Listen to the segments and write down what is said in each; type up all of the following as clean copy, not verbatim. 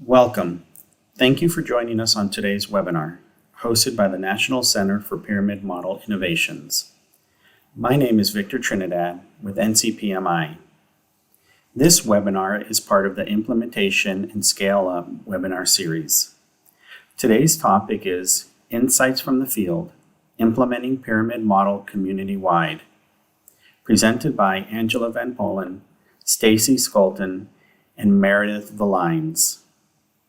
Welcome. Thank you for joining us on today's webinar, hosted by the National Center for Pyramid Model Innovations. My name is Victor Trinidad with NCPMI. This webinar is part of the Implementation and Scale Up webinar series. Today's topic is Insights from the Field, Implementing Pyramid Model Community-Wide, presented by Angela Van Polen, Stacy Skolton, and Meredith Valines.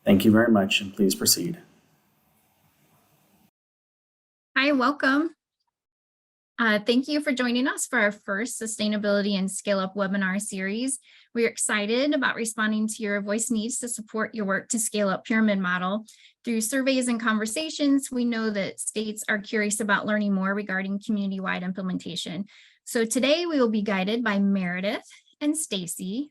Thank you very much, and please proceed. Hi, welcome. Thank you for joining us for our first Sustainability and Scale Up webinar series. We're excited about responding to your voice needs to support your work to scale up pyramid model. Through surveys and conversations, we know that states are curious about learning more regarding community-wide implementation. So today we will be guided by Meredith and Stacy.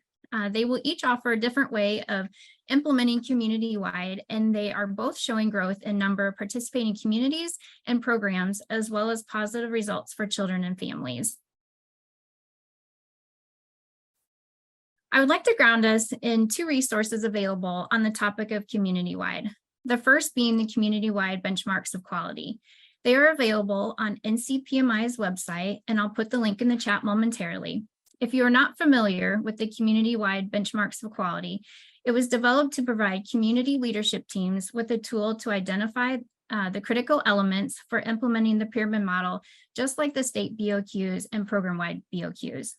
They will each offer a different way of implementing community-wide, and they are both showing growth in number of participating communities and programs, as well as positive results for children and families. I would like to ground us in two resources available on the topic of community-wide. The first being the community-wide benchmarks of quality. They are available on NCPMI's website, and I'll put the link in the chat momentarily. If you are not familiar with the community-wide benchmarks of quality, it was developed to provide community leadership teams with a tool to identify the critical elements for implementing the pyramid model, just like the state BOQs and program-wide BOQs.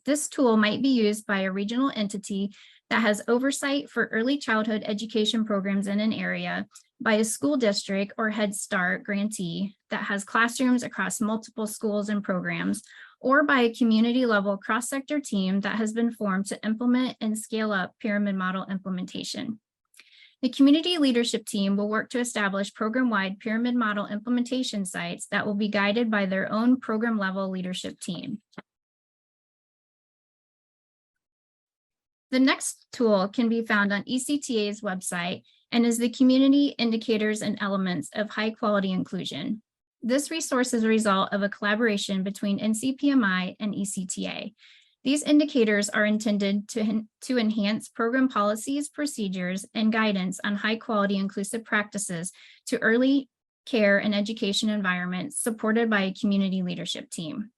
This tool might be used by a regional entity that has oversight for early childhood education programs in an area, by a school district or Head Start grantee that has classrooms across multiple schools and programs, or by a community-level cross-sector team that has been formed to implement and scale up pyramid model implementation. The community leadership team will work to establish program-wide pyramid model implementation sites that will be guided by their own program-level leadership team. The next tool can be found on ECTA's website and is the Community Indicators and Elements of High-Quality Inclusion. This resource is a result of a collaboration between NCPMI and ECTA. These indicators are intended to enhance program policies, procedures, and guidance on high-quality inclusive practices to early care and education environments supported by a community leadership team.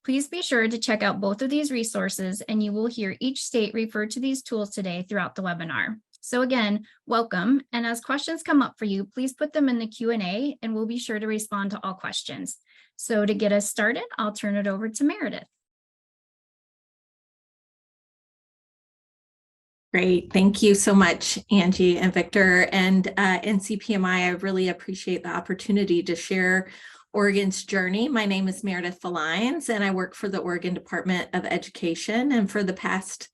Please be sure to check out both of these resources, and you will hear each state refer to these tools today throughout the webinar. So again, welcome, and as questions come up for you, please put them in the Q&A and we'll be sure to respond to all questions. So to get us started, I'll turn it over to Meredith. Great. Thank you so much, Angie and Victor, and NCPMI. I really appreciate the opportunity to share Oregon's journey. My name is Meredith Valines, and I work for the Oregon Department of Education. And for the past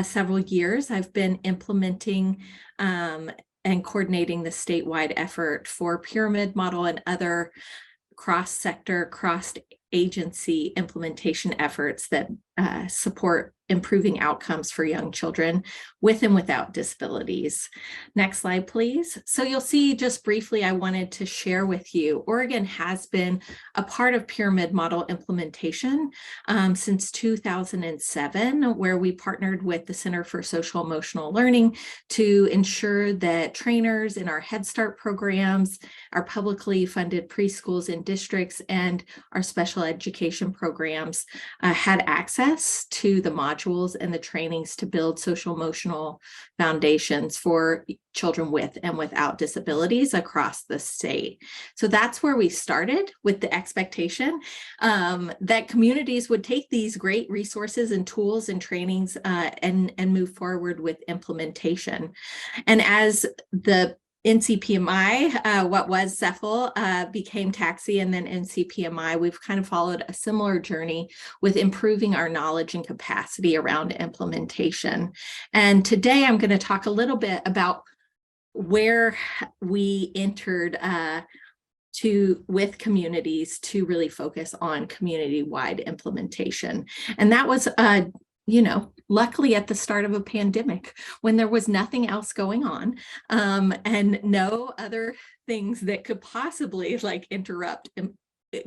several years, I've been implementing and coordinating the statewide effort for pyramid model and other cross-sector, cross-agency implementation efforts that support improving outcomes for young children with and without disabilities. Next slide, please. So you'll see just briefly, I wanted to share with you, Oregon has been a part of pyramid model implementation since 2007, where we partnered with the Center for Social Emotional Learning to ensure that trainers in our Head Start programs, our publicly funded preschools and districts, and our special education programs had access to the modules and the trainings to build social emotional foundations for children with and without disabilities across the state. So that's where we started, with the expectation that communities would take these great resources and tools and trainings and move forward with implementation. And as the NCPMI, what was CEFL, became TAXI, and then NCPMI, we've kind of followed a similar journey with improving our knowledge and capacity around implementation. And today I'm going to talk a little bit about where we entered with communities to really focus on community-wide implementation. And that was luckily at the start of a pandemic, when there was nothing else going on and no other things that could possibly interrupt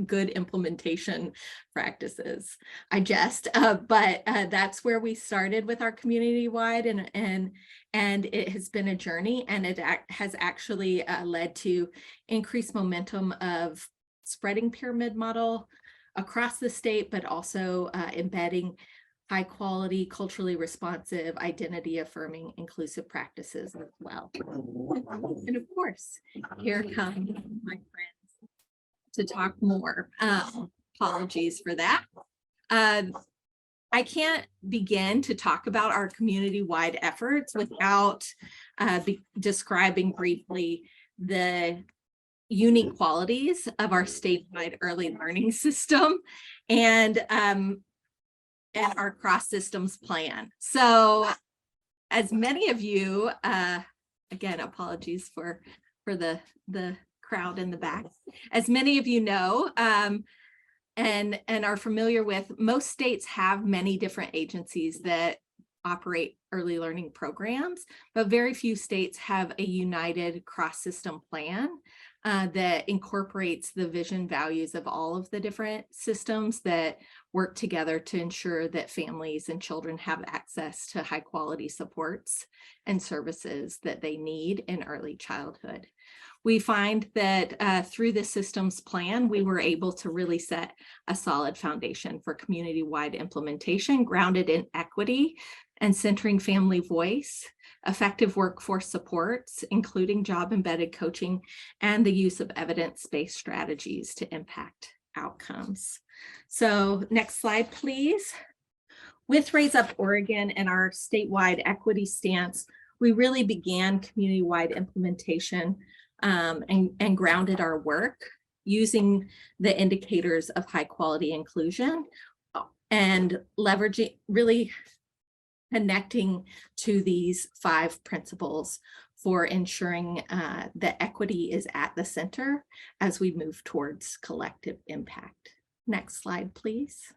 good implementation practices. I jest, but that's where we started with our community-wide, and it has been a journey, and it has actually led to increased momentum of spreading pyramid model across the state, but also embedding high quality, culturally responsive, identity affirming, inclusive practices as well. And of course, here come my friends to talk more. Apologies for that. I can't begin to talk about our community-wide efforts without describing briefly the unique qualities of our statewide early learning system and our cross systems plan. So as many of you, again, apologies for the crowd in the back, as many of you know, and are familiar with, most states have many different agencies that operate early learning programs, but very few states have a united cross-system plan that incorporates the vision values of all of the different systems that work together to ensure that families and children have access to high quality supports and services that they need in early childhood. We find that through the systems plan, we were able to really set a solid foundation for community-wide implementation grounded in equity and centering family voice, effective workforce supports, including job-embedded coaching, and the use of evidence-based strategies to impact outcomes. So next slide, please. With Raise Up Oregon and our statewide equity stance, we really began community-wide implementation and grounded our work using the indicators of high quality inclusion and leveraging, really connecting to these 5 principles for ensuring that equity is at the center as we move towards collective impact. Next slide, please.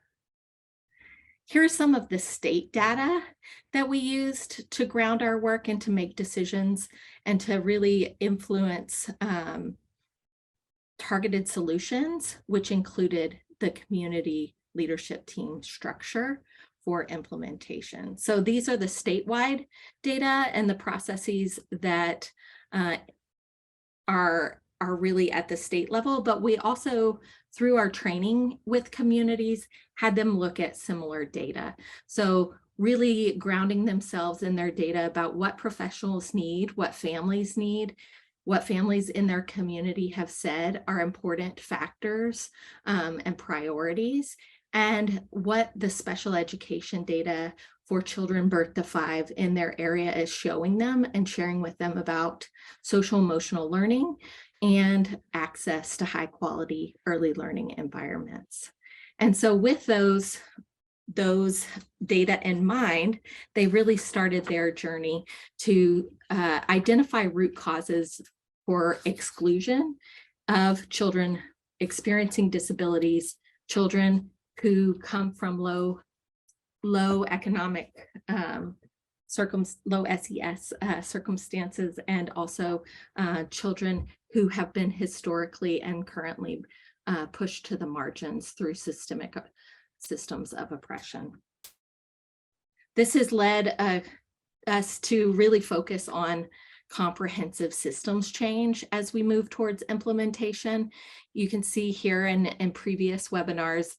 Here's some of the state data that we used to ground our work and to make decisions and to really influence targeted solutions, which included the community leadership team structure for implementation. So these are the statewide data and the processes that are really at the state level, but we also, through our training with communities, had them look at similar data. So really grounding themselves in their data about what professionals need, what families need, what families in their community have said are important factors and priorities, and what the special education data for children birth to 5 in their area is showing them and sharing with them about social emotional learning and access to high quality early learning environments. And so with those data in mind, they really started their journey to identify root causes for exclusion of children experiencing disabilities, children who come from low economic low SES circumstances, and also children who have been historically and currently pushed to the margins through systemic systems of oppression. This has led us to really focus on comprehensive systems change as we move towards implementation. You can see here in previous webinars,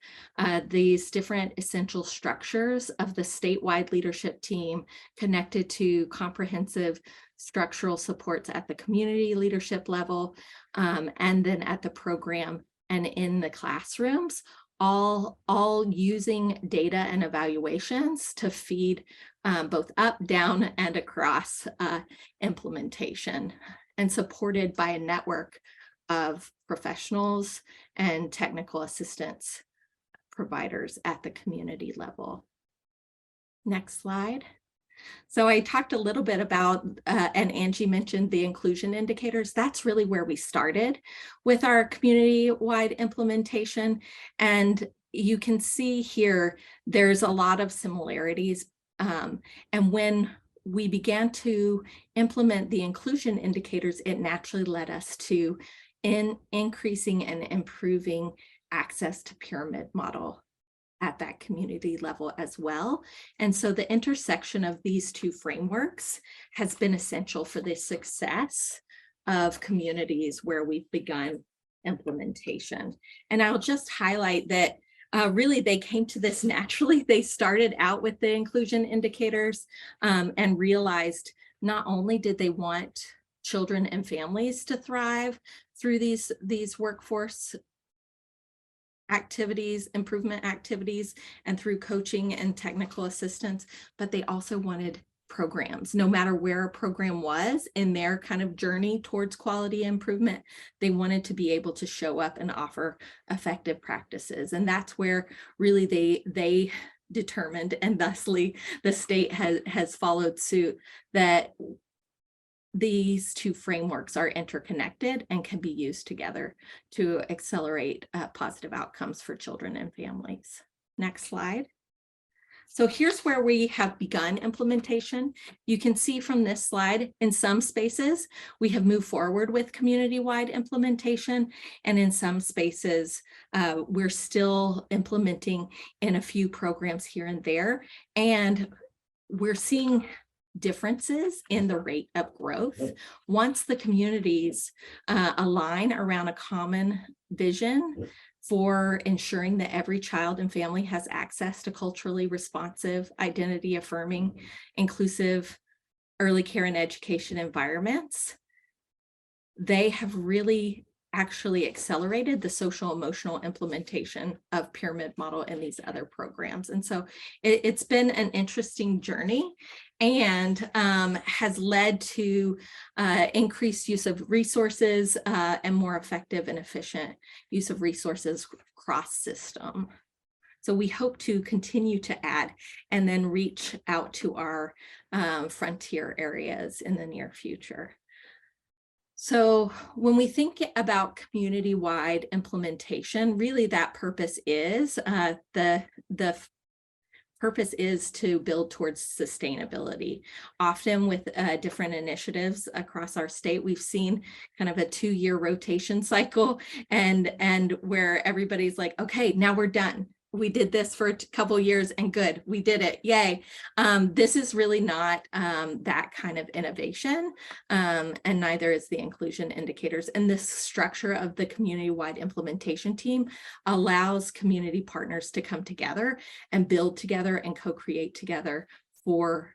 these different essential structures of the statewide leadership team connected to comprehensive structural supports at the community leadership level, and then at the program and in the classrooms, all using data and evaluations to feed both up, down, and across implementation, and supported by a network of professionals and technical assistance providers at the community level. Next slide. So I talked a little bit about, and Angie mentioned the inclusion indicators. That's really where we started with our community-wide implementation. And you can see here, there's a lot of similarities. And when we began to implement the inclusion indicators, it naturally led us to increasing and improving access to pyramid model at that community level as well. And so the intersection of these two frameworks has been essential for the success of communities where we've begun implementation. And I'll just highlight that really they came to this naturally. They started out with the inclusion indicators and realized not only did they want children and families to thrive through these workforce activities, improvement activities, and through coaching and technical assistance, but they also wanted programs. No matter where a program was in their kind of journey towards quality improvement, they wanted to be able to show up and offer effective practices. And that's where really they determined, and thusly the state has followed suit, that these two frameworks are interconnected and can be used together to accelerate positive outcomes for children and families. Next slide. So here's where we have begun implementation. You can see from this slide, in some spaces, we have moved forward with community-wide implementation, and in some spaces, we're still implementing in a few programs here and there. And we're seeing differences in the rate of growth. Once the communities align around a common vision for ensuring that every child and family has access to culturally responsive, identity affirming, inclusive early care and education environments, they have really actually accelerated the social emotional implementation of pyramid model in these other programs. And so it's been an interesting journey and has led to increased use of resources and more effective and efficient use of resources cross system. So we hope to continue to add and then reach out to our frontier areas in the near future. So when we think about community-wide implementation, really that purpose is the purpose is to build towards sustainability. Often with different initiatives across our state, we've seen kind of a 2-year rotation cycle and where everybody's like, okay, now we're done. We did this for a couple years and good, we did it, yay. This is really not that kind of innovation, and neither is the inclusion indicators. And this structure of the community-wide implementation team allows community partners to come together and build together and co-create together for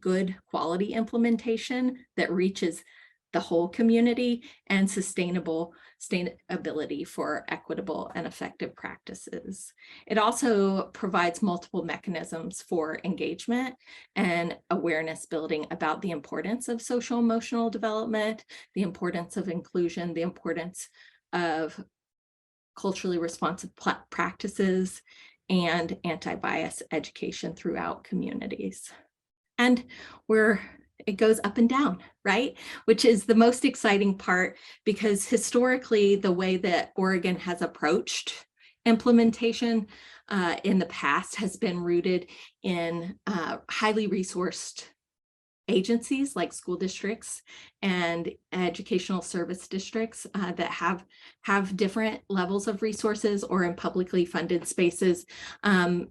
good quality implementation that reaches the whole community and sustainability for equitable and effective practices. It also provides multiple mechanisms for engagement and awareness building about the importance of social emotional development, the importance of inclusion, the importance of culturally responsive practices, and anti-bias education throughout communities. And it goes up and down, right? Which is the most exciting part, because historically, the way that Oregon has approached implementation in the past has been rooted in highly resourced agencies like school districts and educational service districts that have different levels of resources, or in publicly funded spaces, and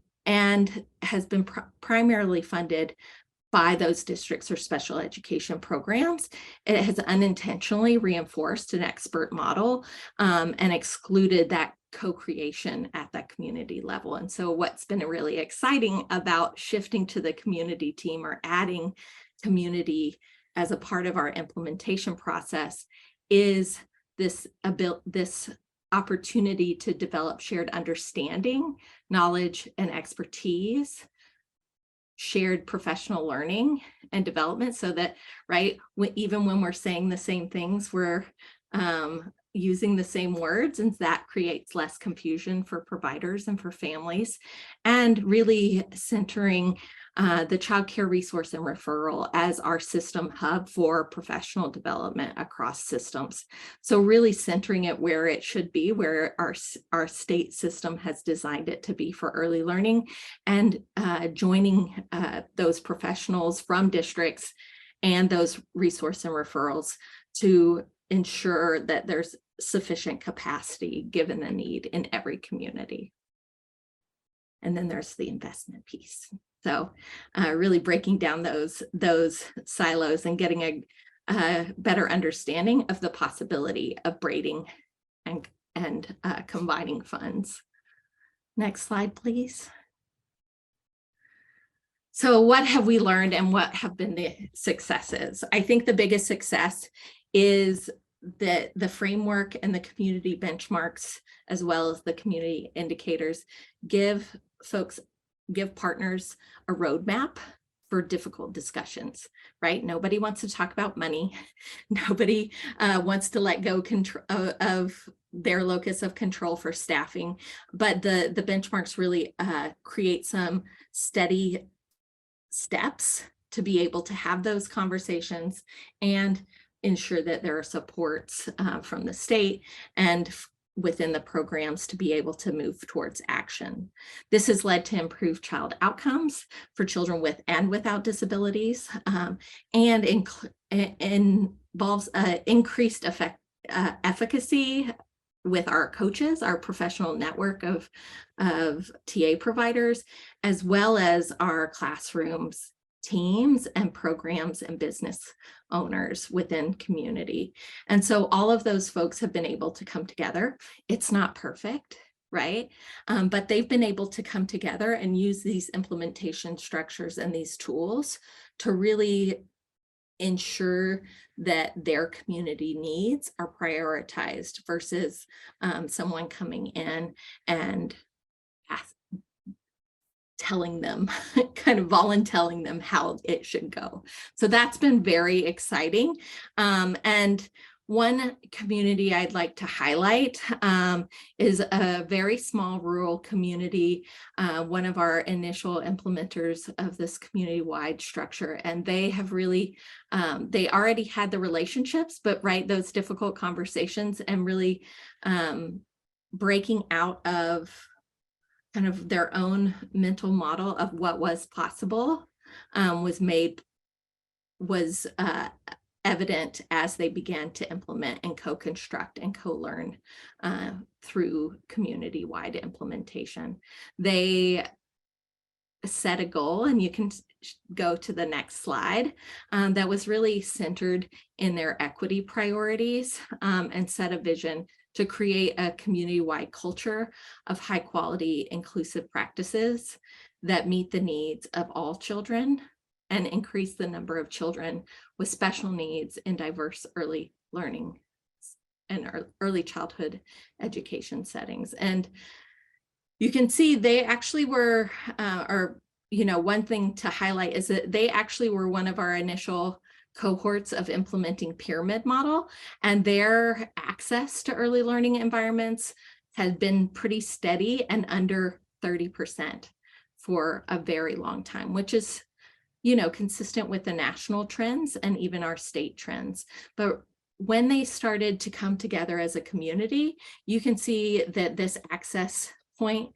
has been primarily funded by those districts or special education programs. It has unintentionally reinforced an expert model and excluded that co-creation at that community level. And so what's been really exciting about shifting to the community team, or adding community as a part of our implementation process, is this opportunity to develop shared understanding, knowledge, and expertise, shared professional learning and development, so that, right, even when we're saying the same things, we're using the same words, and that creates less confusion for providers and for families, and really centering the child care resource and referral as our system hub for professional development across systems. So really centering it where it should be, where our state system has designed it to be for early learning, and joining those professionals from districts and those resource and referrals to ensure that there's sufficient capacity given the need in every community. And then there's the investment piece. So really breaking down those silos and getting a better understanding of the possibility of braiding and combining funds. Next slide, please. So what have we learned and what have been the successes? I think the biggest success is that the framework and the community benchmarks, as well as the community indicators, give partners a roadmap for difficult discussions, right? Nobody wants to talk about money. Nobody wants to let go of their locus of control for staffing, but the benchmarks really create some steady steps to be able to have those conversations and ensure that there are supports from the state and within the programs to be able to move towards action. This has led to improved child outcomes for children with and without disabilities, and involves increased efficacy with our coaches, our professional network of TA providers, as well as our classrooms, teams, and programs and business owners within community. And so all of those folks have been able to come together. It's not perfect, right? But they've been able to come together and use these implementation structures and these tools to really ensure that their community needs are prioritized versus someone coming in and telling them, kind of volunteering them how it should go. So that's been very exciting. And one community I'd like to highlight is a very small rural community, one of our initial implementers of this community-wide structure. And they have really, they already had the relationships, but those difficult conversations and really breaking out of kind of their own mental model of what was possible was evident as they began to implement and co-construct and co-learn through community-wide implementation. They set a goal, and you can go to the next slide, that was really centered in their equity priorities and set a vision to create a community-wide culture of high-quality inclusive practices that meet the needs of all children and increase the number of children with special needs in diverse early learning and early childhood education settings. And you can see they actually were, one thing to highlight is that they actually were one of our initial cohorts of implementing pyramid model, and their access to early learning environments has been pretty steady and under 30% for a very long time, which is, consistent with the national trends and even our state trends. But when they started to come together as a community, you can see that this access point,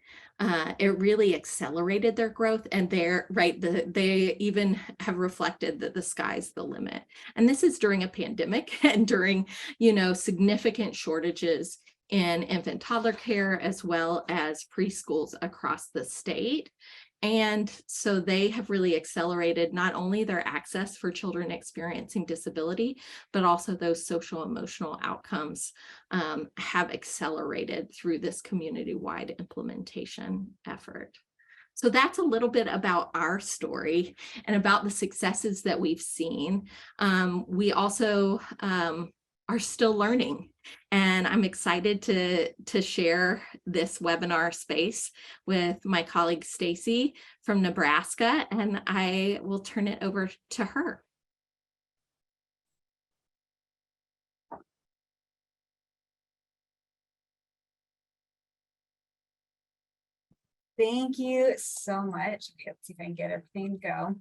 it really accelerated their growth, and they even have reflected that the sky's the limit. And this is during a pandemic and during, significant shortages in infant toddler care as well as preschools across the state. And so they have really accelerated not only their access for children experiencing disability, but also those social emotional outcomes have accelerated through this community-wide implementation effort. So that's a little bit about our story and about the successes that we've seen. We also are still learning, and I'm excited to share this webinar space with my colleague Stacy from Nebraska, and I will turn it over to her. Thank you so much. Okay, let's see if I can get everything to go.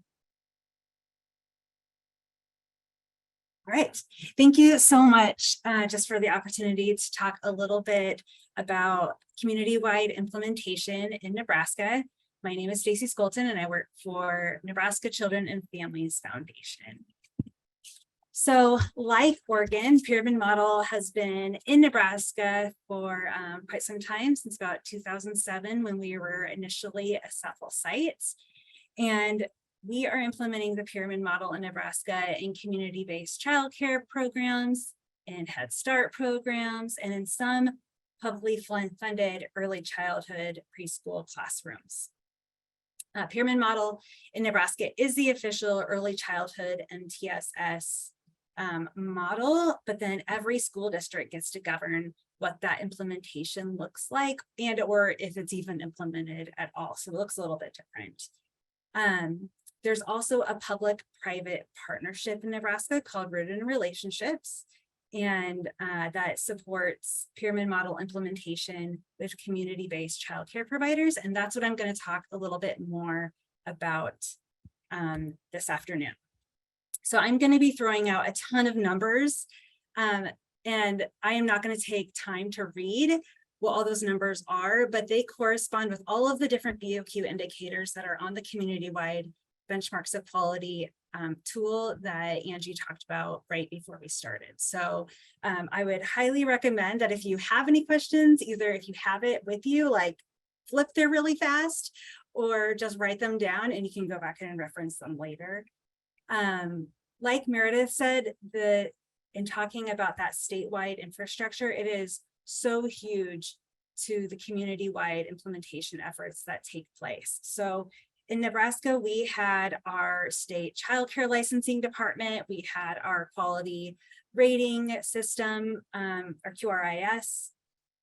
All right, thank you so much just for the opportunity to talk a little bit about community-wide implementation in Nebraska. My name is Stacy Skolton, and I work for Nebraska Children and Families Foundation. So like Oregon, pyramid model has been in Nebraska for quite some time, since about 2007, when we were initially a sample site. And we are implementing the pyramid model in Nebraska in community-based childcare programs, and Head Start programs, and in some publicly funded early childhood preschool classrooms. Pyramid model in Nebraska is the official early childhood MTSS model, but then every school district gets to govern what that implementation looks like, and or if it's even implemented at all. So it looks a little bit different. There's also a public-private partnership in Nebraska called Rooted in Relationships, and that supports pyramid model implementation with community-based childcare providers. And that's what I'm going to talk a little bit more about this afternoon. So I'm going to be throwing out a ton of numbers, and I am not going to take time to read what all those numbers are, but they correspond with all of the different BOQ indicators that are on the community-wide benchmarks of quality tool that Angie talked about right before we started. So I would highly recommend that if you have any questions, either if you have it with you, like flip there really fast, or just write them down and you can go back and reference them later. Like Meredith said, in talking about that statewide infrastructure, it is so huge to the community-wide implementation efforts that take place. So in Nebraska, we had our state childcare licensing department, we had our quality rating system, our QRIS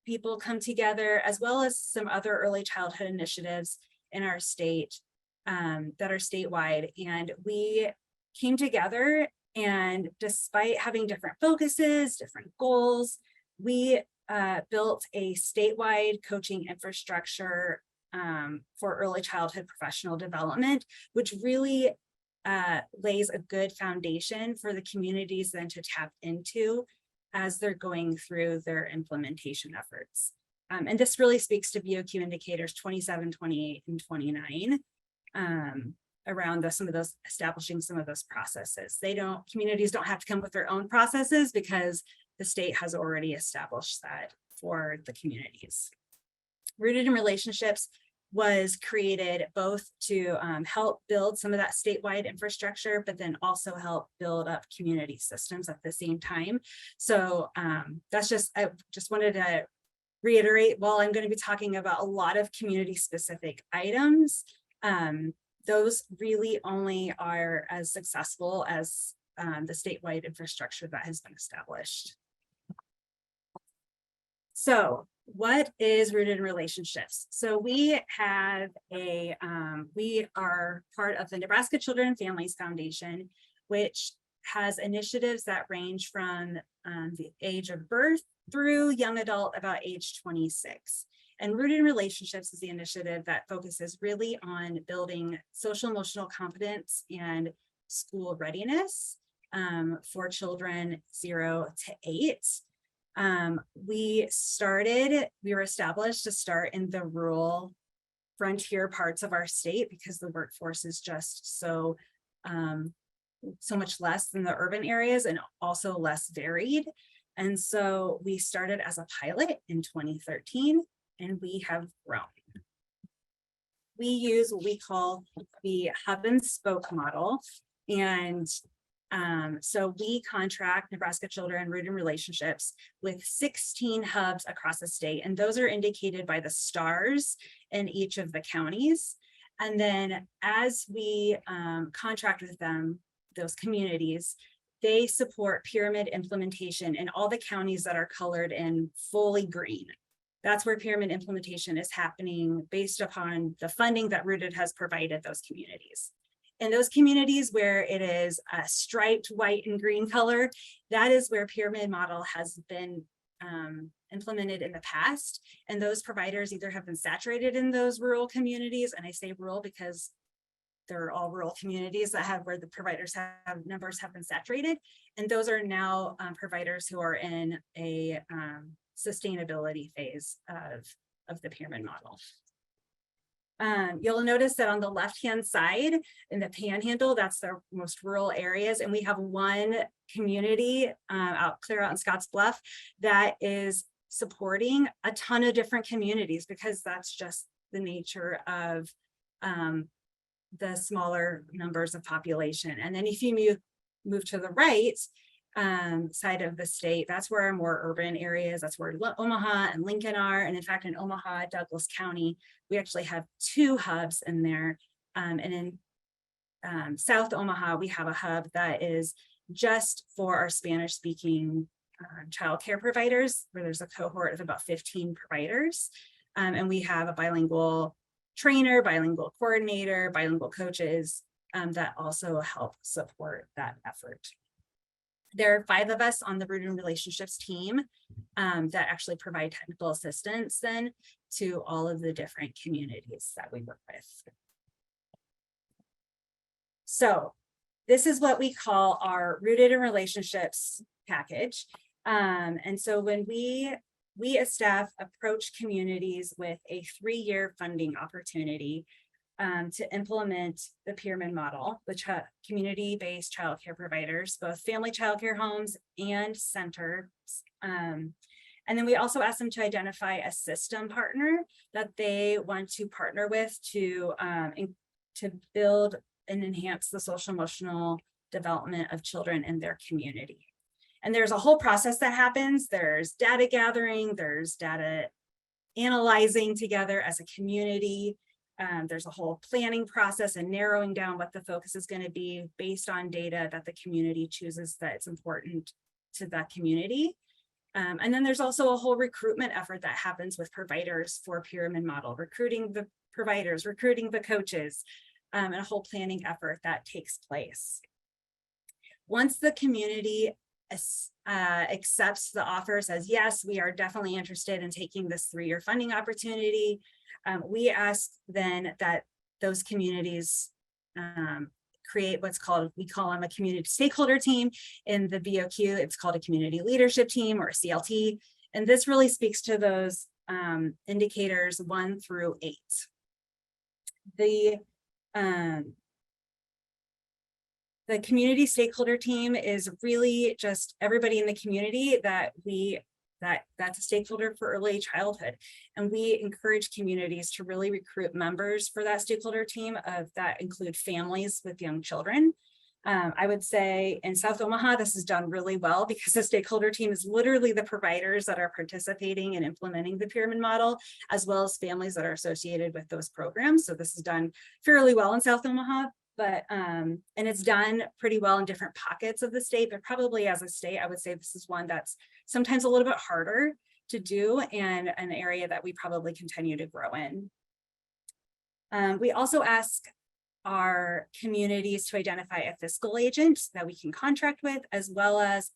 people come together, as well as some other early childhood initiatives in our state that are statewide. And we came together, and despite having different focuses, different goals, we built a statewide coaching infrastructure for early childhood professional development, which really lays a good foundation for the communities then to tap into as they're going through their implementation efforts. And this really speaks to BOQ indicators 27, 28, and 29 around establishing some of those processes. Communities don't have to come with their own processes because the state has already established that for the communities. Rooted in Relationships was created both to help build some of that statewide infrastructure, but then also help build up community systems at the same time. So I just wanted to reiterate, while I'm going to be talking about a lot of community specific items, those really only are as successful as the statewide infrastructure that has been established. So what is Rooted in Relationships? So we have we are part of the Nebraska Children and Families Foundation, which has initiatives that range from the age of birth through young adult, about age 26. And Rooted in Relationships is the initiative that focuses really on building social emotional competence and school readiness for children 0 to 8. We were established to start in the rural frontier parts of our state because the workforce is just so much less than the urban areas and also less varied. And so we started as a pilot in 2013, and we have grown. We use what we call the hub and spoke model. And so we contract Nebraska Children Rooted in Relationships with 16 hubs across the state, and those are indicated by the stars in each of the counties. And then as we contract with them, those communities, they support pyramid implementation in all the counties that are colored in fully green. That's where pyramid implementation is happening based upon the funding that Rooted has provided those communities. In those communities where it is a striped white and green color, that is where pyramid model has been implemented in the past. And those providers either have been saturated in those rural communities, and I say rural because they're all rural communities that have where the providers have numbers have been saturated. And those are now providers who are in a sustainability phase of the pyramid model. You'll notice that on the left-hand side in the panhandle, that's the most rural areas. And we have one community clear out in Scotts Bluff that is supporting a ton of different communities, because that's just the nature of the smaller numbers of population. And then if you move to the right side of the state, that's where our more urban areas, that's where Omaha and Lincoln are. And in fact, in Omaha, Douglas County, we actually have 2 hubs in there. And in South Omaha, we have a hub that is just for our Spanish speaking childcare providers, where there's a cohort of about 15 providers. And we have a bilingual trainer, bilingual coordinator, bilingual coaches that also help support that effort. There are 5 of us on the Rooted in Relationships team that actually provide technical assistance then to all of the different communities that we work with. So this is what we call our Rooted in Relationships package. And so when we as staff approach communities with a 3-year funding opportunity to implement the pyramid model, the community-based childcare providers, both family childcare homes and centers. And then we also ask them to identify a system partner that they want to partner with to build and enhance the social emotional development of children in their community. And there's a whole process that happens. There's data gathering, there's data analyzing together as a community. There's a whole planning process and narrowing down what the focus is going to be based on data that the community chooses that it's important to that community. And then there's also a whole recruitment effort that happens with providers for pyramid model, recruiting the providers, recruiting the coaches, and a whole planning effort that takes place. Once the community accepts the offer, says, yes, we are definitely interested in taking this 3-year funding opportunity, we ask then that those communities create what's called, we call them a community stakeholder team. In the BOQ, it's called a community leadership team, or a CLT. And this really speaks to those indicators 1 through 8. The community stakeholder team is really just everybody in the community that's a stakeholder for early childhood. And we encourage communities to really recruit members for that stakeholder team that include families with young children. I would say in South Omaha, this is done really well, because the stakeholder team is literally the providers that are participating and implementing the pyramid model, as well as families that are associated with those programs. So this is done fairly well in South Omaha, but and it's done pretty well in different pockets of the state, but probably as a state, I would say this is one that's sometimes a little bit harder to do, and an area that we probably continue to grow in. We also ask our communities to identify a fiscal agent that we can contract with, as well as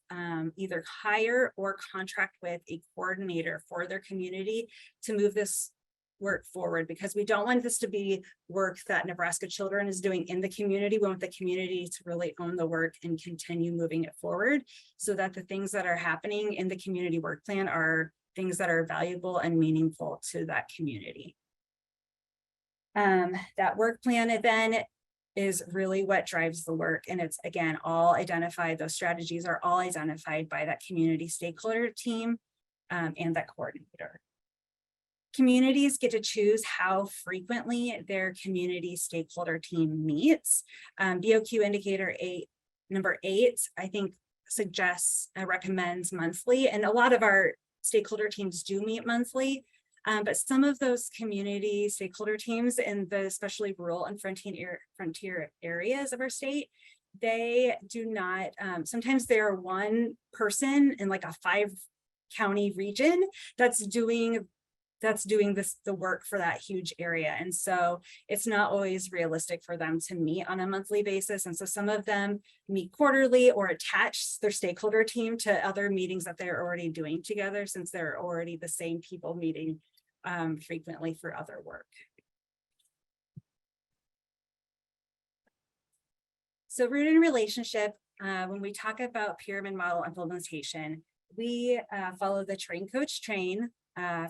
either hire or contract with a coordinator for their community to move this work forward, because we don't want this to be work that Nebraska Children is doing in the community. We want the community to really own the work and continue moving it forward, so that the things that are happening in the community work plan are things that are valuable and meaningful to that community. That work plan then is really what drives the work. And it's, again, all identified, those strategies are all identified by that community stakeholder team and that coordinator. Communities get to choose how frequently their community stakeholder team meets. BOQ indicator number 8, I think, suggests, recommends monthly, and a lot of our stakeholder teams do meet monthly. But some of those community stakeholder teams in the especially rural and frontier areas of our state, they do not, sometimes they're one person in like a 5-county region that's doing the work for that huge area. And so it's not always realistic for them to meet on a monthly basis. And so some of them meet quarterly or attach their stakeholder team to other meetings that they're already doing together, since they're already the same people meeting frequently for other work. So Rooted in Relationship, when we talk about pyramid model implementation, we follow the train coach train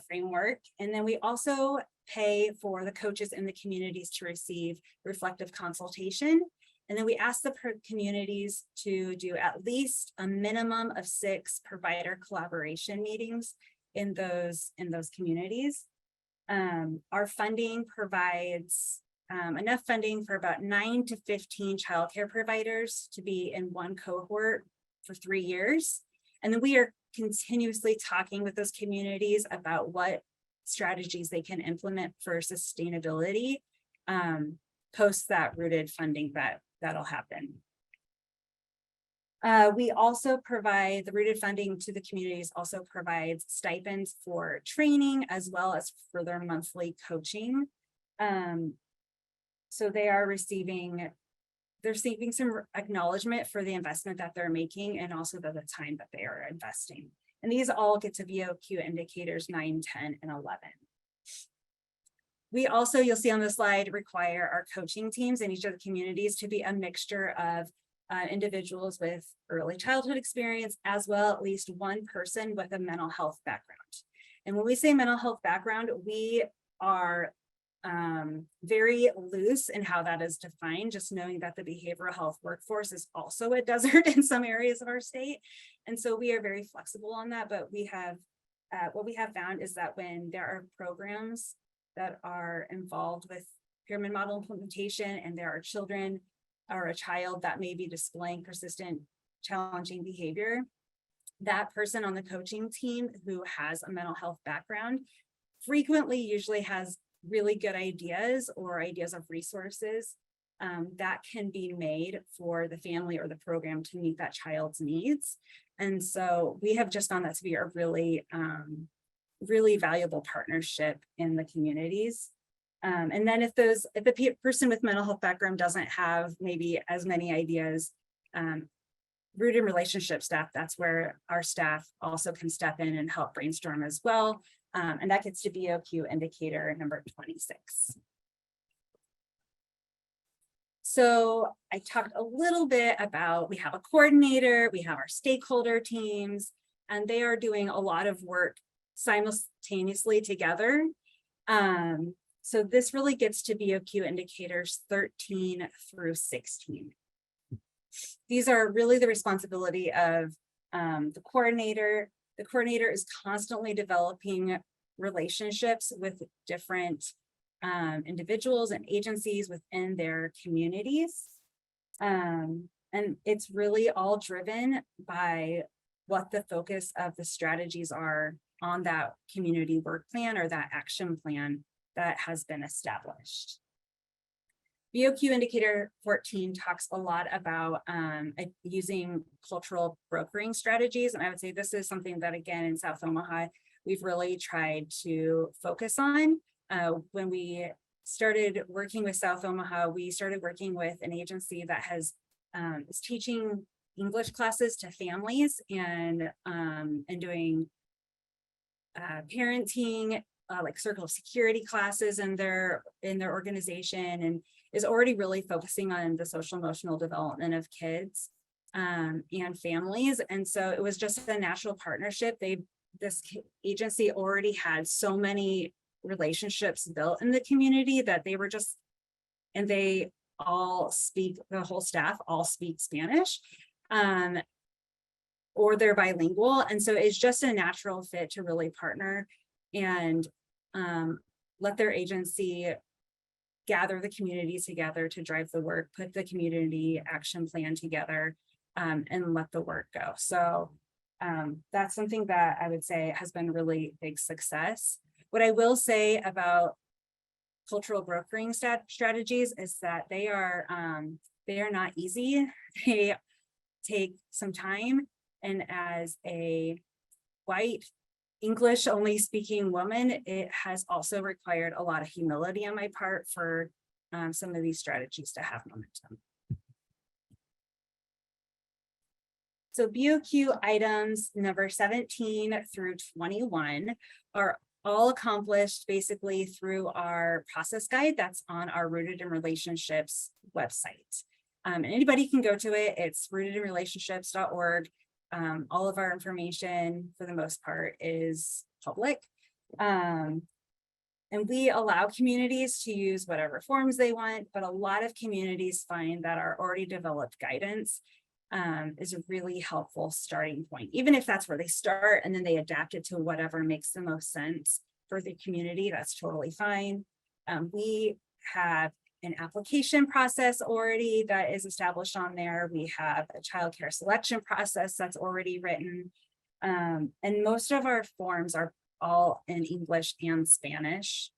framework. And then we also pay for the coaches in the communities to receive reflective consultation. And then we ask the communities to do at least a minimum of 6 provider collaboration meetings in those communities. Our funding provides enough funding for about 9 to 15 childcare providers to be in one cohort for 3 years. And then we are continuously talking with those communities about what strategies they can implement for sustainability post that rooted funding that'll happen. We also provide the rooted funding to the communities, also provides stipends for training as well as for their monthly coaching. So they are receiving some acknowledgement for the investment that they're making and also the time that they are investing. And these all get to VOQ indicators 9, 10, and 11. We also, you'll see on the slide, require our coaching teams in each of the communities to be a mixture of individuals with early childhood experience, as well at least one person with a mental health background. And when we say mental health background, we are very loose in how that is defined, just knowing that the behavioral health workforce is also a desert in some areas of our state. And so we are very flexible on that, but we have, what we have found is that when there are programs that are involved with pyramid model implementation and there are children or a child that may be displaying persistent challenging behavior, that person on the coaching team who has a mental health background frequently usually has really good ideas or ideas of resources that can be made for the family or the program to meet that child's needs. And so we have just found that to be a really, really valuable partnership in the communities. And then if the person with mental health background doesn't have maybe as many ideas, rooted relationship staff, that's where our staff also can step in and help brainstorm as well. And that gets to VOQ indicator number 26. So I talked a little bit about, we have a coordinator, we have our stakeholder teams, and they are doing a lot of work simultaneously together. So this really gets to VOQ indicators 13 through 16. These are really the responsibility of the coordinator. The coordinator is constantly developing relationships with different individuals and agencies within their communities. And it's really all driven by what the focus of the strategies are on that community work plan or that action plan that has been established. VOQ indicator 14 talks a lot about using cultural brokering strategies. And I would say this is something that, again, in South Omaha, we've really tried to focus on. When we started working with South Omaha, we started working with an agency that is teaching English classes to families and doing parenting, like circle of security classes in their organization, and is already really focusing on the social emotional development of kids and families. And so it was just a natural partnership. This agency already had so many relationships built in the community that they were just, and they all speak, the whole staff all speak Spanish, or they're bilingual. And so it's just a natural fit to really partner and let their agency gather the community together to drive the work, put the community action plan together, and let the work go. So that's something that I would say has been really big success. What I will say about cultural brokering strategies is that they are not easy. They take some time. And as a white English only speaking woman, it has also required a lot of humility on my part for some of these strategies to have momentum. So BOQ items number 17 through 21 are all accomplished basically through our process guide that's on our Rooted in Relationships website. And anybody can go to it. It's rootedinrelationships.org. All of our information, for the most part, is public. And we allow communities to use whatever forms they want, but a lot of communities find that our already developed guidance is a really helpful starting point, even if that's where they start and then they adapt it to whatever makes the most sense for the community. That's totally fine. We have an application process already that is established on there. We have a childcare selection process that's already written. And most of our forms are all in English and Spanish.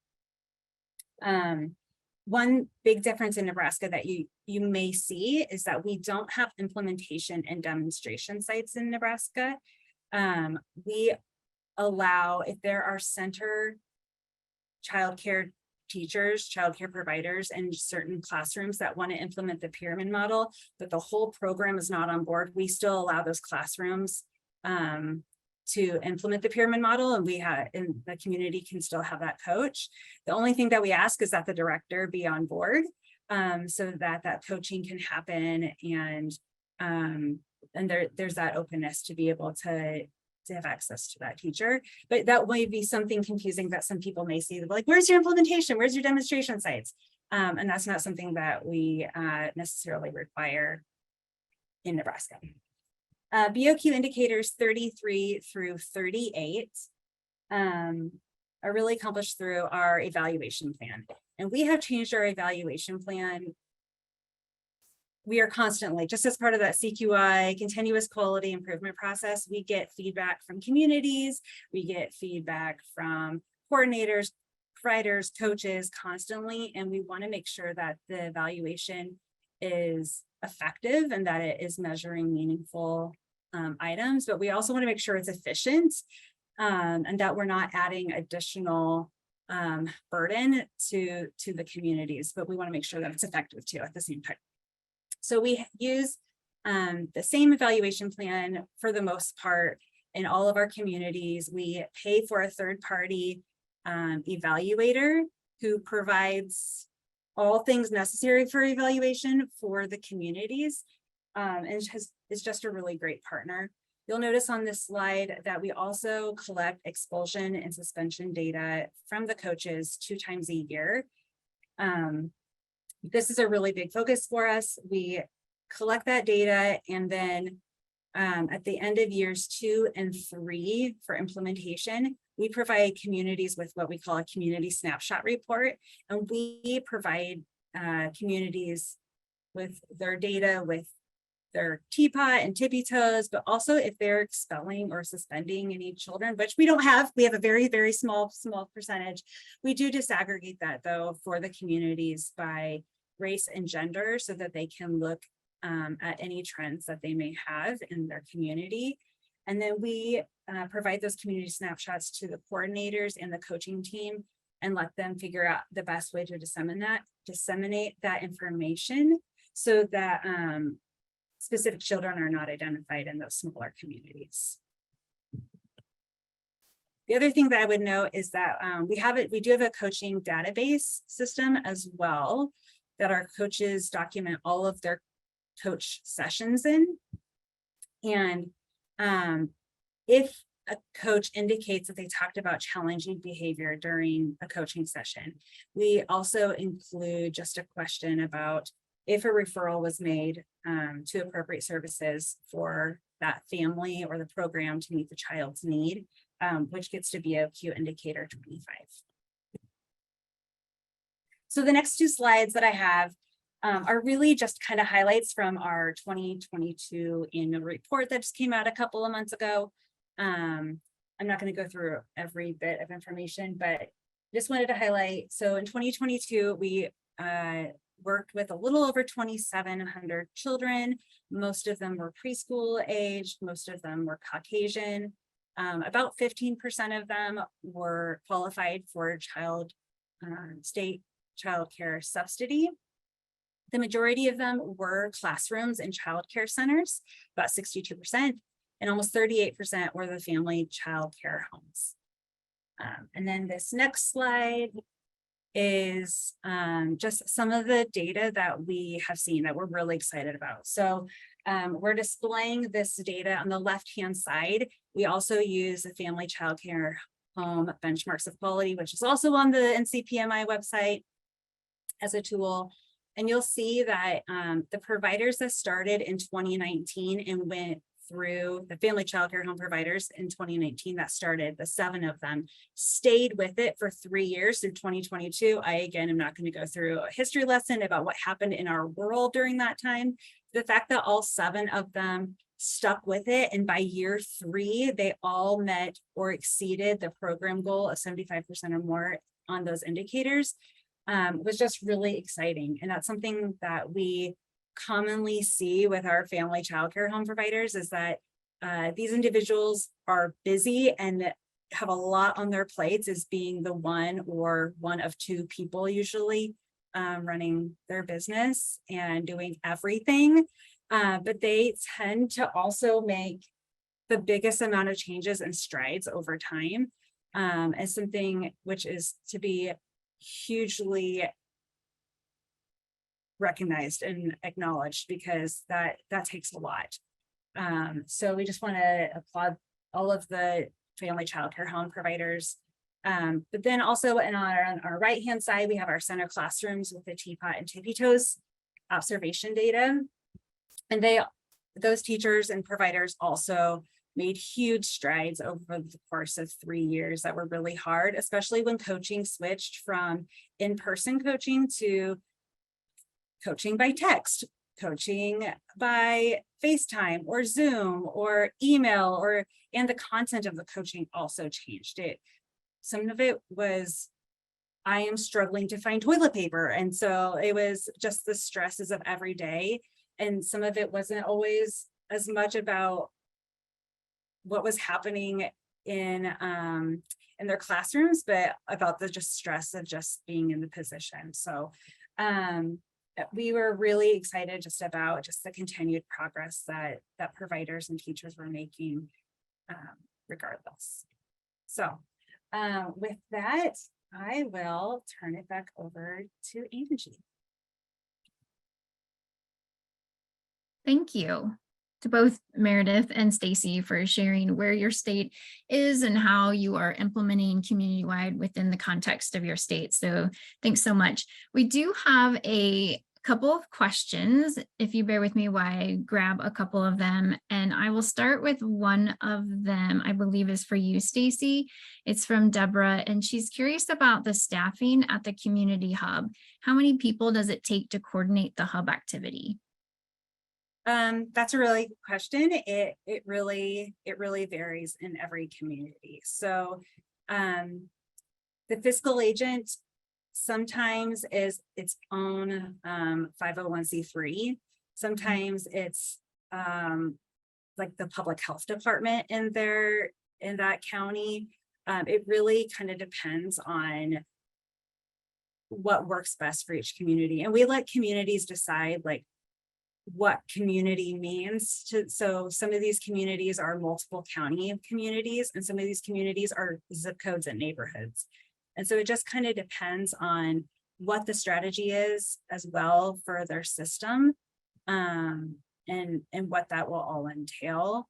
One big difference in Nebraska that you may see is that we don't have implementation and demonstration sites in Nebraska. We allow, if there are center childcare teachers, childcare providers, and certain classrooms that want to implement the pyramid model, but the whole program is not on board, we still allow those classrooms to implement the pyramid model, and and the community can still have that coach. The only thing that we ask is that the director be on board, so that that coaching can happen, and there's that openness to be able to have access to that teacher. But that might be something confusing that some people may see, like, where's your implementation? Where's your demonstration sites? And that's not something that we necessarily require in Nebraska. BOQ indicators 33 through 38 are really accomplished through our evaluation plan. And we have changed our evaluation plan. We are constantly, just as part of that CQI, continuous quality improvement process, we get feedback from communities, we get feedback from coordinators, providers, coaches constantly, and we want to make sure that the evaluation is effective and that it is measuring meaningful items, but we also want to make sure it's efficient and that we're not adding additional burden to the communities, but we want to make sure that it's effective too at the same time. So we use the same evaluation plan for the most part in all of our communities. We pay for a third-party evaluator who provides all things necessary for evaluation for the communities, and is just a really great partner. You'll notice on this slide that we also collect expulsion and suspension data from the coaches 2 times a year. This is a really big focus for us. We collect that data, and then at the end of years 2 and 3 for implementation, we provide communities with what we call a community snapshot report, and we provide communities with their data, with their teapot and tippy toes, but also if they're expelling or suspending any children, which we don't have. We have a very, very small percentage. We do disaggregate that though for the communities by race and gender so that they can look at any trends that they may have in their community. And then we provide those community snapshots to the coordinators and the coaching team and let them figure out the best way to disseminate that information so that specific children are not identified in those smaller communities. The other thing that I would note is that we do have a coaching database system as well that our coaches document all of their coach sessions in. And if a coach indicates that they talked about challenging behavior during a coaching session, we also include just a question about if a referral was made to appropriate services for that family or the program to meet the child's need, which gets to BOQ indicator 25. So the next 2 slides that I have are really just kind of highlights from our 2022 annual report that just came out a couple of months ago. I'm not going to go through every bit of information, but just wanted to highlight. So in 2022, we worked with a little over 2,700 children. Most of them were preschool aged, most of them were Caucasian. About 15% of them were qualified for state child care subsidy. The majority of them were classrooms and child care centers, about 62%, and almost 38% were the family child care homes. And then this next slide is just some of the data that we have seen that we're really excited about. So we're displaying this data on the left-hand side. We also use the family child care home benchmarks of quality, which is also on the NCPMI website as a tool. And you'll see that the providers that started in 2019 and went through the family childcare home providers in 2019 that started, the 7 of them stayed with it for 3 years through 2022. I, again, am not going to go through a history lesson about what happened in our world during that time. The fact that all 7 of them stuck with it, and by year 3, they all met or exceeded the program goal of 75% or more on those indicators, was just really exciting. And that's something that we commonly see with our family childcare home providers, is that these individuals are busy and have a lot on their plates as being the one or one of 2 people usually running their business and doing everything. But they tend to also make the biggest amount of changes and strides over time, as something which is to be hugely recognized and acknowledged, because that takes a lot. So we just want to applaud all of the family childcare home providers. But then also on our right hand side, we have our center classrooms with the teapot and tippy toes observation data. And those teachers and providers also made huge strides over the course of 3 years that were really hard, especially when coaching switched from in-person coaching to coaching by text, coaching by FaceTime or Zoom or email, and the content of the coaching also changed. Some of it was, I am struggling to find toilet paper. And so it was just the stresses of every day. And some of it wasn't always as much about what was happening in their classrooms, but about the just stress of just being in the position. So we were really excited just about just the continued progress that providers and teachers were making regardless. So with that, I will turn it back over to Angie. Thank you to both Meredith and Stacy for sharing where your state is and how you are implementing community-wide within the context of your state. So thanks so much. We do have a couple of questions, if you bear with me while I grab a couple of them. And I will start with one of them, I believe is for you, Stacy. It's from Deborah, and she's curious about the staffing at the community hub. How many people does it take to coordinate the hub activity? That's a really good question. It really varies in every community. So the fiscal agent sometimes is its own 501c3. Sometimes it's like the public health department in that county. It really kind of depends on what works best for each community, and we let communities decide like what community means. So some of these communities are multiple county communities, and some of these communities are zip codes and neighborhoods. And so it just kind of depends on what the strategy is as well for their system, and what that will all entail.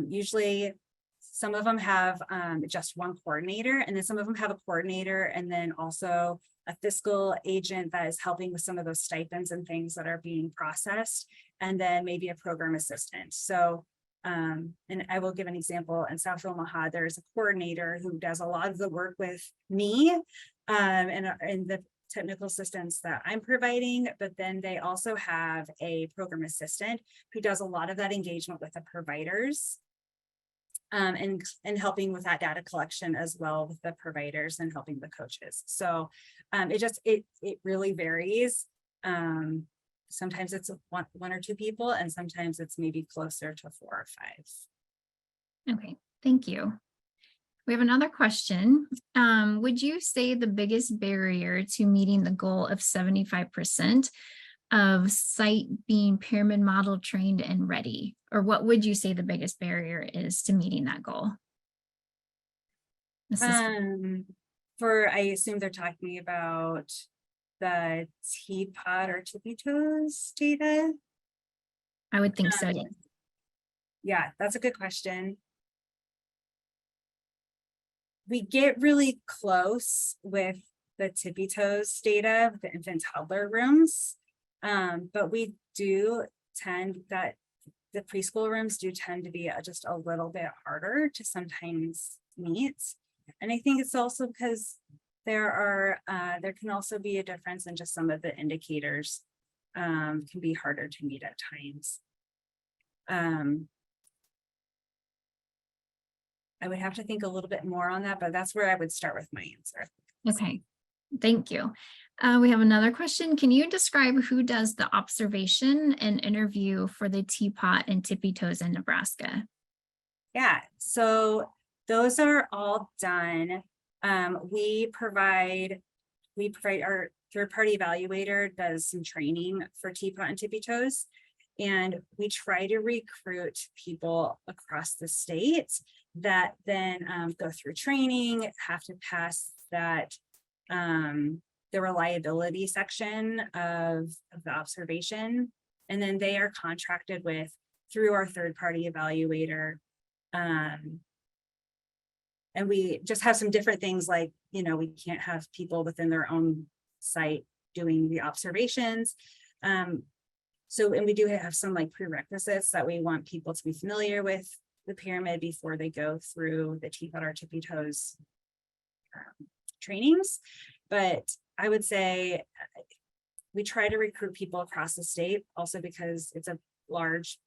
Usually some of them have just one coordinator, and then some of them have a coordinator and then also a fiscal agent that is helping with some of those stipends and things that are being processed, and then maybe a program assistant. So, and I will give an example. In South Omaha, there's a coordinator who does a lot of the work with me and the technical assistance that I'm providing, but then they also have a program assistant who does a lot of that engagement with the providers. And helping with that data collection as well with the providers and helping the coaches. So it really varies. Sometimes it's one or 2 people, and sometimes it's maybe closer to 4 or 5. Okay, thank you. We have another question. Would you say the biggest barrier to meeting the goal of 75% of site being pyramid model trained and ready? Or what would you say the biggest barrier is to meeting that goal? I assume they're talking about the teapot or tippy toes data. I would think so. Yeah, that's a good question. we get really close with the tippy toes data, the infant toddler rooms. But we do tend that the preschool rooms do tend to be just a little bit harder to sometimes meet. And I think it's also because there can also be a difference in just some of the indicators can be harder to meet at times. I would have to think a little bit more on that, but that's where I would start with my answer. Okay, thank you. We have another question. Can you describe who does the observation and interview for the teapot and tippy toes in Nebraska? Yeah, so those are all done. We provide our third-party evaluator does some training for teapot and tippy toes, and we try to recruit people across the state that then go through training, have to pass that the reliability section of the observation, and then they are contracted with through our third-party evaluator. And we just have some different things like, you know, we can't have people within their own site doing the observations. And we do have some like prerequisites that we want people to be familiar with the pyramid before they go through the teapot or tippy toes trainings. But I would say we try to recruit people across the state also because it's a large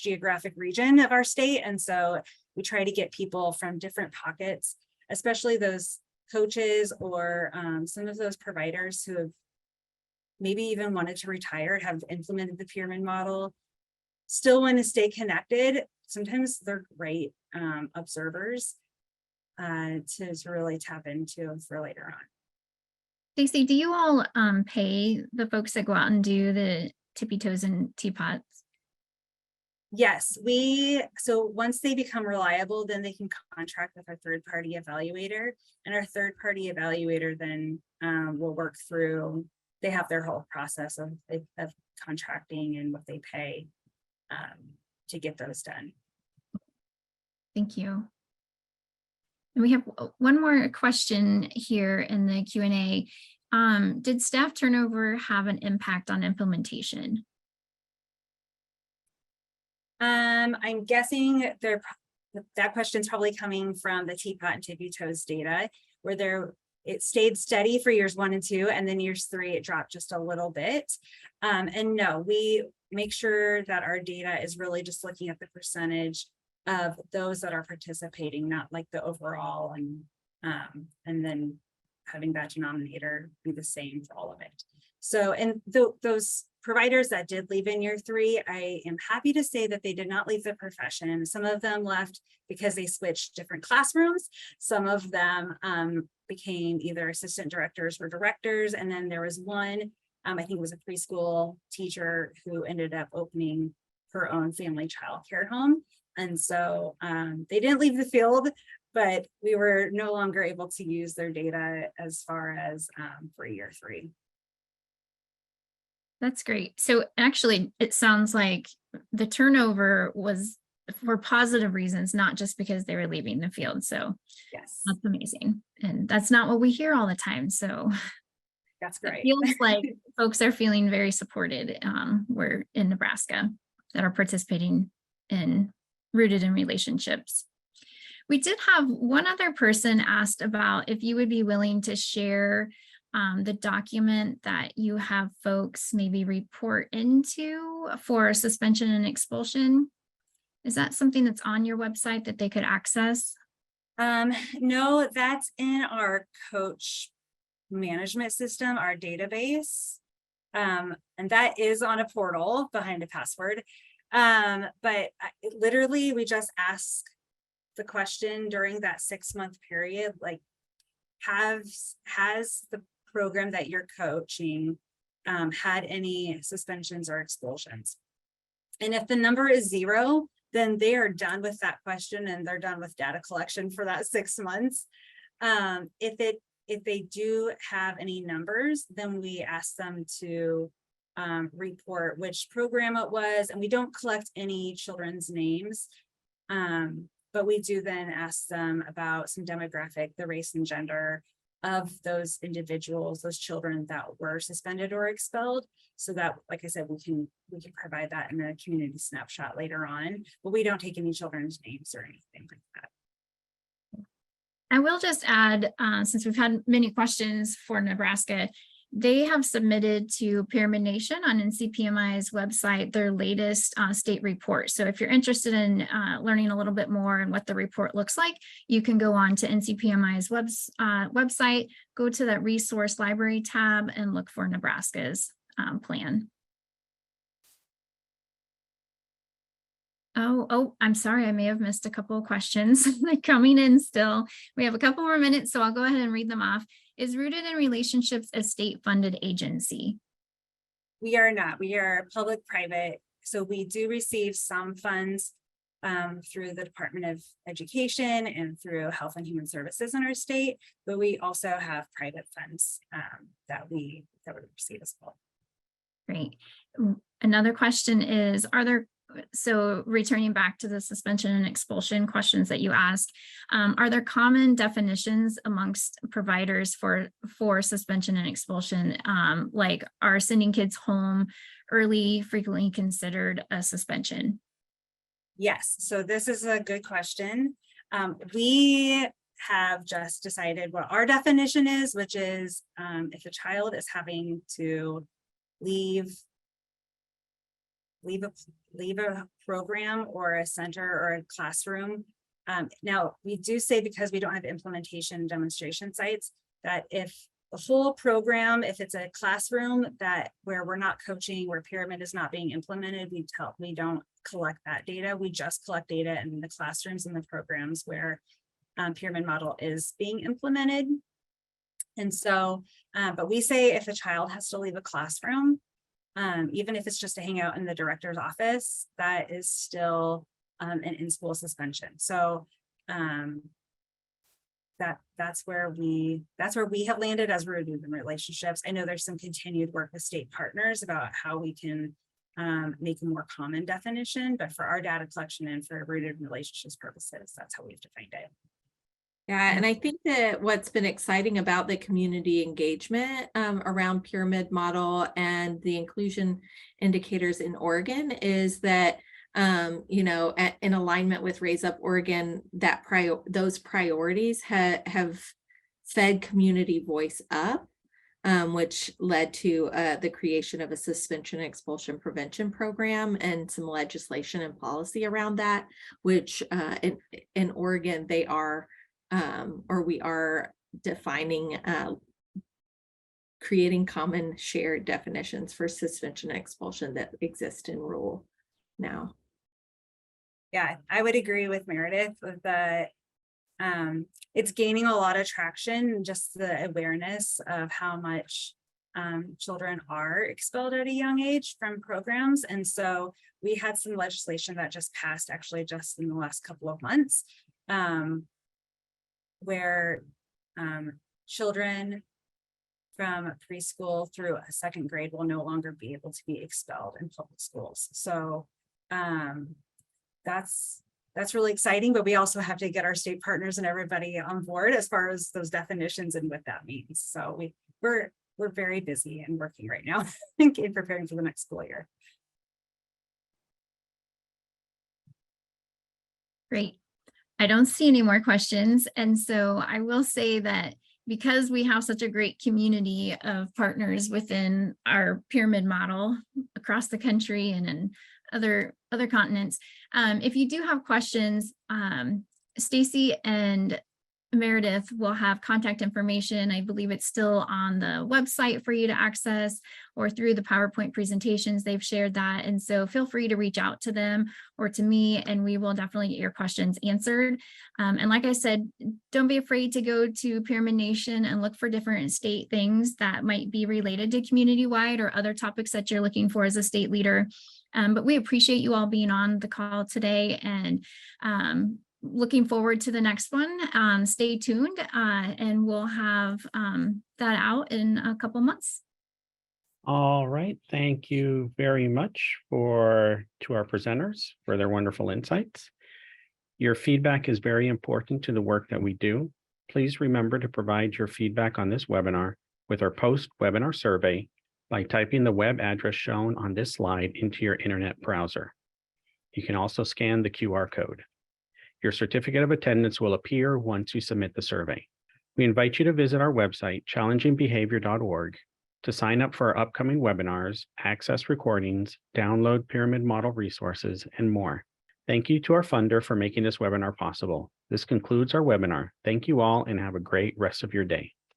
geographic region of our state. And so we try to get people from different pockets, especially those coaches or some of those providers who have maybe even wanted to retire, have implemented the pyramid model, still want to stay connected. Sometimes they're great observers to really tap into for later on. Stacey, do you all pay the folks that go out and do the tippy toes and teapots? Yes, so once they become reliable, then they can contract with our third-party evaluator, and our third-party evaluator then will work through, they have their whole process of contracting and what they pay to get those done. Thank you. And we have one more question here in the Q&A. Did staff turnover have an impact on implementation? I'm guessing that question is probably coming from the teapot and tippy toes data, where it stayed steady for years 1 and 2, and then years 3 it dropped just a little bit. And no, we make sure that our data is really just looking at the percentage of those that are participating, not like the overall, and then having that denominator be the same for all of it. So, and those providers that did leave in year 3, I am happy to say that they did not leave the profession. Some of them left because they switched different classrooms. Some of them became either assistant directors or directors. And then there was one, I think it was a preschool teacher who ended up opening her own family child care home. And so they didn't leave the field, but we were no longer able to use their data as far as for year 3. That's great. So actually, it sounds like the turnover was for positive reasons, not just because they were leaving the field. So yes, that's amazing. And that's not what we hear all the time. So that's great. It feels like folks are feeling very supported. We're in Nebraska that are participating in rooted in relationships. We did have one other person asked about if you would be willing to share the document that you have folks maybe report into for suspension and expulsion. Is that something that's on your website that they could access? No, that's in our coach management system, our database. And that is on a portal behind a password. But literally we just ask the question during that 6-month period, like, has the program that you're coaching had any suspensions or expulsions? And if the number is 0, then they are done with that question and they're done with data collection for that 6 months. If they do have any numbers, then we ask them to report which program it was, and we don't collect any children's names. but we do then ask them about some demographic, the race and gender of those individuals, those children that were suspended or expelled, so that, like I said, we can provide that in a community snapshot later on, but we don't take any children's names or anything like that. I will just add, since we've had many questions for Nebraska, they have submitted to Pyramid Nation on NCPMI's website their latest state report. So if you're interested in learning a little bit more and what the report looks like, you can go on to NCPMI's website, go to that resource library tab and look for Nebraska's plan. Oh, I'm sorry. I may have missed a couple of questions coming in still. We have a couple more minutes, so I'll go ahead and read them off. Is Rooted in Relationships a state-funded agency? We are not. We are public-private. So we do receive some funds through the Department of Education and through Health and Human Services in our state, but we also have private funds that we receive as well. Great. Another question is, so returning back to the suspension and expulsion questions that you asked, are there common definitions amongst providers for suspension and expulsion? Like, are sending kids home early frequently considered a suspension? Yes, so this is a good question. We have just decided what our definition is, which is if a child is having to leave a program or a center or a classroom. Now, we do say, because we don't have implementation demonstration sites, that if the whole program, if it's a classroom where we're not coaching, where Pyramid is not being implemented, we don't collect that data. We just collect data in the classrooms and the programs where Pyramid model is being implemented. And so, but we say if a child has to leave a classroom, even if it's just to hang out in the director's office, that is still an in-school suspension. So that's where we have landed as Rooted in Relationships. I know there's some continued work with state partners about how we can make a more common definition, but for our data collection and for Rooted in Relationships purposes, that's how we've defined it. Yeah, and I think that what's been exciting about the community engagement around Pyramid model and the inclusion indicators in Oregon is that, in alignment with Raise Up Oregon, that those priorities have fed community voice up, which led to the creation of a suspension and expulsion prevention program and some legislation and policy around that, which in Oregon, they are we are defining, creating common shared definitions for suspension and expulsion that exist in rule now. Yeah, I would agree with Meredith with that. It's gaining a lot of traction, just the awareness of how much children are expelled at a young age from programs. And so we had some legislation that just passed actually just in the last couple of months, where children from preschool through a second grade will no longer be able to be expelled in public schools. So that's really exciting, but we also have to get our state partners and everybody on board as far as those definitions and what that means. So we're very busy and working right now in preparing for the next school year. Great. I don't see any more questions. And so I will say that because we have such a great community of partners within our Pyramid model across the country and in other continents, if you do have questions, Stacy and Meredith will have contact information. I believe it's still on the website for you to access, or through the PowerPoint presentations, they've shared that. And so feel free to reach out to them or to me, and we will definitely get your questions answered. And like I said, don't be afraid to go to Pyramid Nation and look for different state things that might be related to community-wide or other topics that you're looking for as a state leader. But we appreciate you all being on the call today, and looking forward to the next one. Stay tuned, and we'll have that out in a couple months. All right. Thank you very much to our presenters for their wonderful insights. Your feedback is very important to the work that we do. Please remember to provide your feedback on this webinar with our post-webinar survey by typing the web address shown on this slide into your internet browser. You can also scan the QR code. Your certificate of attendance will appear once you submit the survey. We invite you to visit our website, challengingbehavior.org, to sign up for our upcoming webinars, access recordings, download pyramid model resources, and more. Thank you to our funder for making this webinar possible. This concludes our webinar. Thank you all and have a great rest of your day.